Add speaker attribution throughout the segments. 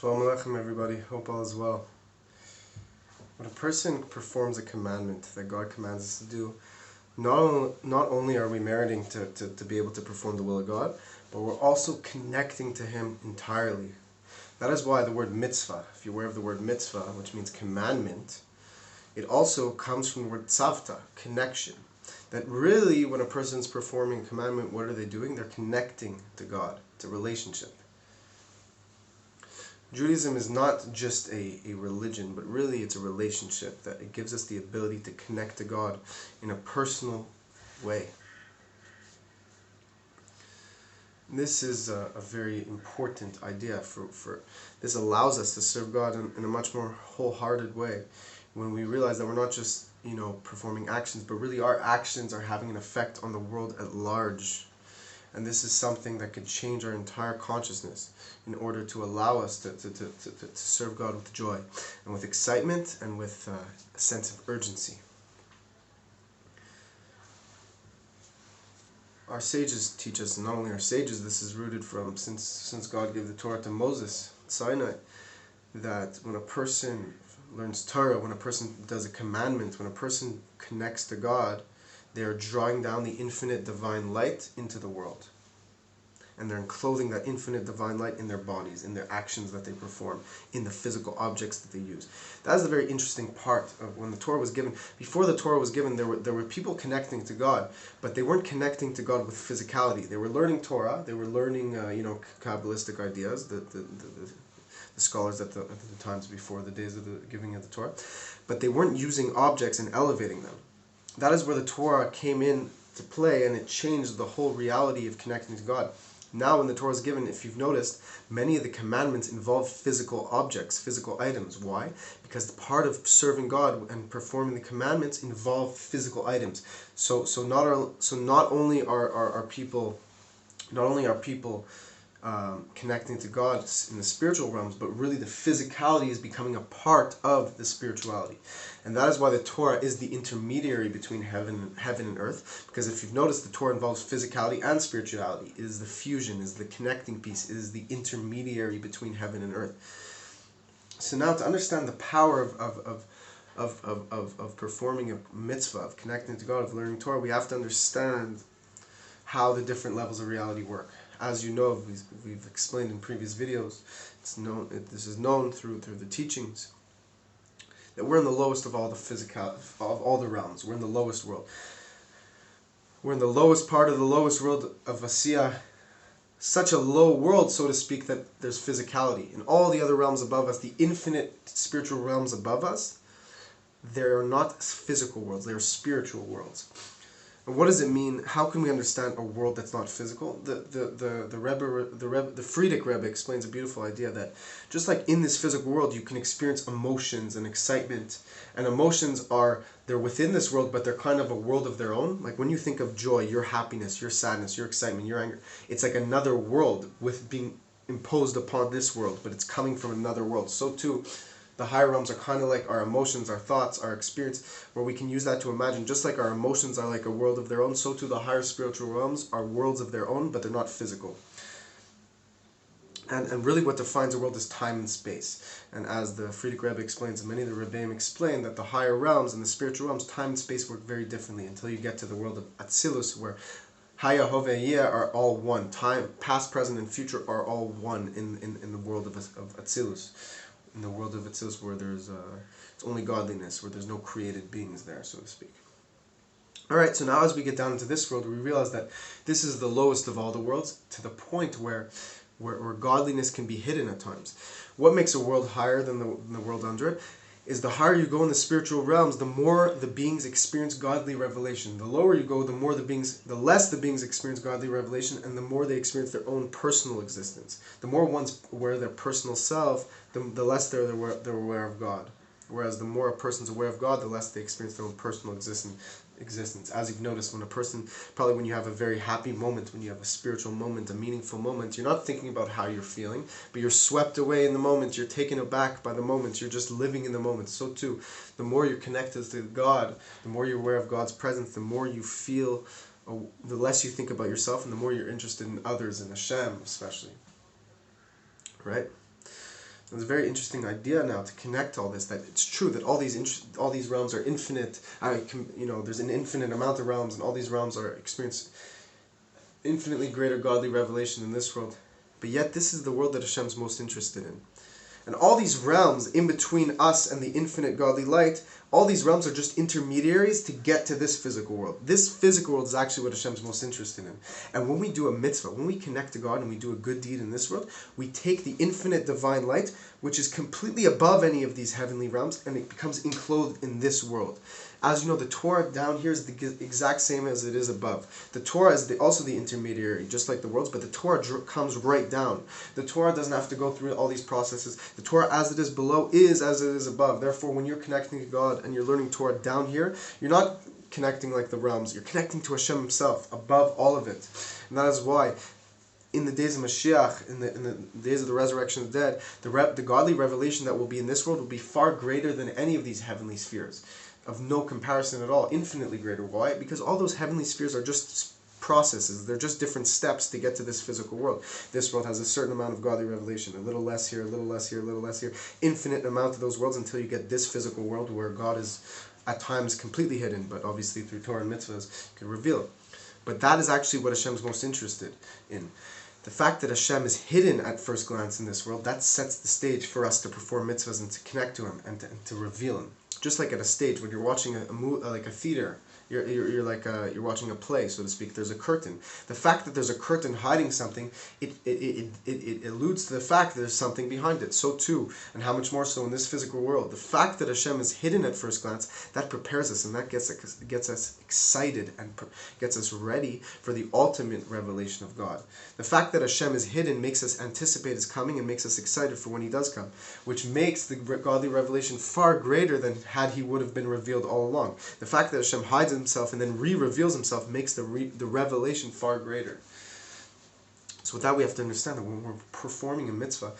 Speaker 1: Shalom Aleichem, everybody. Hope all is well. When a person performs a commandment that God commands us to do, not only are we meriting to be able to perform the will of God, but we're also connecting to Him entirely. That is why the word mitzvah, if you're aware of the word mitzvah, which means commandment, it also comes from the word tzavta, connection. That really, when a person's performing a commandment, what are they doing? They're connecting to God. It's a relationship. Judaism is not just a religion, but really it's a relationship that it gives us the ability to connect to God in a personal way. And this is a very important idea. For this allows us to serve God in a much more wholehearted way when we realize that we're not just performing actions, but really our actions are having an effect on the world at large. And this is something that could change our entire consciousness in order to allow us to serve God with joy and with excitement and with a sense of urgency. Our sages teach us, and not only our sages, this is rooted from since God gave the Torah to Moses, Sinai, that when a person learns Torah, when a person does a commandment, when a person connects to God, they are drawing down the infinite divine light into the world. And they're enclosing that infinite divine light in their bodies, in their actions that they perform, in the physical objects that they use. That is the very interesting part of when the Torah was given. Before the Torah was given, there were people connecting to God, but they weren't connecting to God with physicality. They were learning Torah, they were learning Kabbalistic ideas, the scholars at the times before the days of the giving of the Torah, but they weren't using objects and elevating them. That is where the Torah came in to play, and it changed the whole reality of connecting to God. Now when the Torah is given, if you've noticed, many of the commandments involve physical objects, physical items. Why? Because the part of serving God and performing the commandments involve physical items. So not only are people connecting to God in the spiritual realms, but really the physicality is becoming a part of the spirituality. And that is why the Torah is the intermediary between heaven and earth, because if you've noticed, the Torah involves physicality and spirituality. It is the fusion, is the connecting piece, it is the intermediary between heaven and earth. So now to understand the power of performing a mitzvah, of connecting to God, of learning Torah, we have to understand how the different levels of reality work. As you know, we've explained in previous videos, this is known through the teachings, that we're in the lowest of all the realms. We're in the lowest world. We're in the lowest part of the lowest world of Asiyah, such a low world, so to speak, that there's physicality. In all the other realms above us, the infinite spiritual realms above us, they are not physical worlds, they are spiritual worlds. And what does it mean? How can we understand a world that's not physical? The Frierdiker Rebbe explains a beautiful idea that just like in this physical world, you can experience emotions and excitement, and emotions they're within this world, but they're kind of a world of their own. Like when you think of joy, your happiness, your sadness, your excitement, your anger, it's like another world with being imposed upon this world, but it's coming from another world. So too, the higher realms are kind of like our emotions, our thoughts, our experience, where we can use that to imagine. Just like our emotions are like a world of their own, so too the higher spiritual realms are worlds of their own, but they're not physical. And really what defines a world is time and space. And as the Frierdiker Rebbe explains, and many of the Rebbeim explain, that the higher realms and the spiritual realms, time and space work very differently until you get to the world of Atzilus, where Haya, Hove, Yeh are all one. Time, past, present, and future are all one in the world of Atzilus. In the world of Atzilus, where there's it's only godliness, where there's no created beings there, so to speak. Alright, so now as we get down into this world, we realize that this is the lowest of all the worlds, to the point where godliness can be hidden at times. What makes a world higher than the world under it is the higher you go in the spiritual realms, the more the beings experience godly revelation. The lower you go, the less the beings experience godly revelation, and the more they experience their own personal existence. The more one's aware of their personal self, the less they're aware of God. Whereas the more a person's aware of God, the less they experience their own personal existence. As you've noticed, when you have a very happy moment, when you have a spiritual moment, a meaningful moment, you're not thinking about how you're feeling, but you're swept away in the moment, you're taken aback by the moment, you're just living in the moment. So too, the more you're connected to God, the more you're aware of God's presence, the more you feel, the less you think about yourself, and the more you're interested in others, and Hashem especially. Right? It's a very interesting idea now to connect all this, that it's true that all these realms are infinite. There's an infinite amount of realms, and all these realms are experience infinitely greater godly revelation in this world. But yet this is the world that Hashem's most interested in. And all these realms in between us and the infinite godly light, all these realms are just intermediaries to get to this physical world. This physical world is actually what Hashem's most interested in. And when we do a mitzvah, when we connect to God and we do a good deed in this world, we take the infinite divine light, which is completely above any of these heavenly realms, and it becomes enclosed in this world. As you know, the Torah down here is the exact same as it is above. The Torah is also the intermediary, just like the worlds, but the Torah comes right down. The Torah doesn't have to go through all these processes. The Torah as it is below is as it is above. Therefore, when you're connecting to God and you're learning Torah down here, you're not connecting like the realms. You're connecting to Hashem Himself, above all of it. And that is why in the days of Moshiach, in the days of the resurrection of the dead, the godly revelation that will be in this world will be far greater than any of these heavenly spheres. Of no comparison at all, infinitely greater. Why? Because all those heavenly spheres are just processes. They're just different steps to get to this physical world. This world has a certain amount of godly revelation, a little less here, a little less here, a little less here. Infinite amount of those worlds until you get this physical world where God is at times completely hidden, but obviously through Torah and mitzvahs you can reveal it. But that is actually what Hashem's most interested in. The fact that Hashem is hidden at first glance in this world, that sets the stage for us to perform mitzvahs and to connect to Him and to reveal Him. Just like at a stage when you're watching like a theater, you're watching a play, so to speak. There's a curtain. The fact that there's a curtain hiding something, it alludes to the fact that there's something behind it. So too, and how much more so in this physical world. The fact that Hashem is hidden at first glance, that prepares us and that gets us excited and gets us ready for the ultimate revelation of God. The fact that Hashem is hidden makes us anticipate His coming and makes us excited for when He does come, which makes the godly revelation far greater than had He would have been revealed all along. The fact that Hashem hides Himself and then reveals Himself makes the revelation far greater. So with that, we have to understand that when we're performing a mitzvah,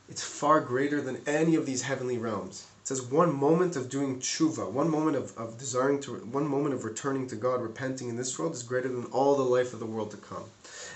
Speaker 1: it's far greater than any of these heavenly realms. It says one moment of doing tshuva, one moment of desiring to, one moment of returning to God, repenting in this world is greater than all the life of the world to come.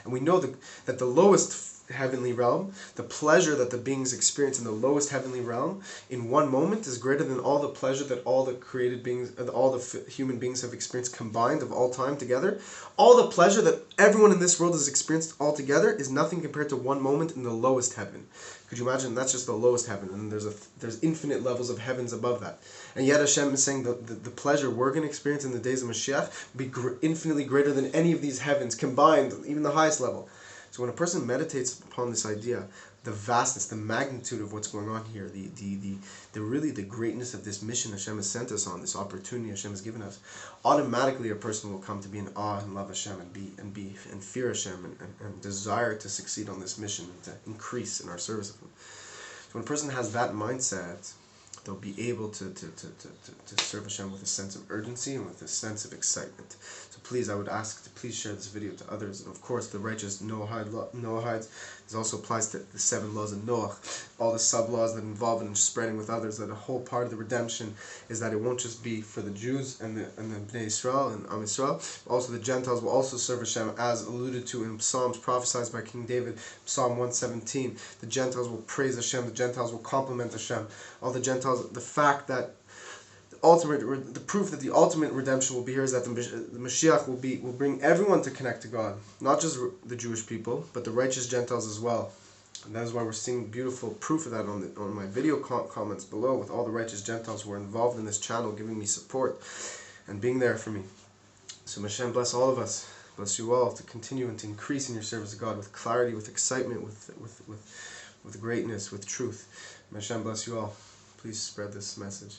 Speaker 1: And we know that the lowest heavenly realm, the pleasure that the beings experience in the lowest heavenly realm in one moment is greater than all the pleasure that all the created beings, all the human beings have experienced combined of all time together. All the pleasure that everyone in this world has experienced all together is nothing compared to one moment in the lowest heaven. Could you imagine? That's just the lowest heaven, and there's infinite levels of heavens above that. And yet Hashem is saying that the pleasure we're going to experience in the days of Moshiach will be infinitely greater than any of these heavens combined, even the highest level. So when a person meditates upon this idea, the vastness, the magnitude of what's going on here, the greatness of this mission Hashem has sent us on, this opportunity Hashem has given us, automatically a person will come to be in awe and love Hashem and fear Hashem and desire to succeed on this mission and to increase in our service of Him. So when a person has that mindset, they'll be able to serve Hashem with a sense of urgency and with a sense of excitement. So please, I would ask to please share this video to others. And of course, the righteous Noahides, this also applies to the 7 laws of Noah, all the sub-laws that involve in spreading with others, that a whole part of the redemption is that it won't just be for the Jews and the Bnei Israel and Am Yisrael, but also the Gentiles will also serve Hashem, as alluded to in Psalms prophesied by King David, Psalm 117. The Gentiles will praise Hashem, the Gentiles will compliment Hashem. All the Gentiles, the fact that the proof that the ultimate redemption will be here is that the Moshiach will bring everyone to connect to God, not just the Jewish people, but the righteous Gentiles as well. And that is why we're seeing beautiful proof of that on my video comments below, with all the righteous Gentiles who are involved in this channel, giving me support and being there for me. So Hashem bless all of us, bless you all, to continue and to increase in your service of God with clarity, with excitement, with greatness, with truth. Hashem bless you all. Please spread this message.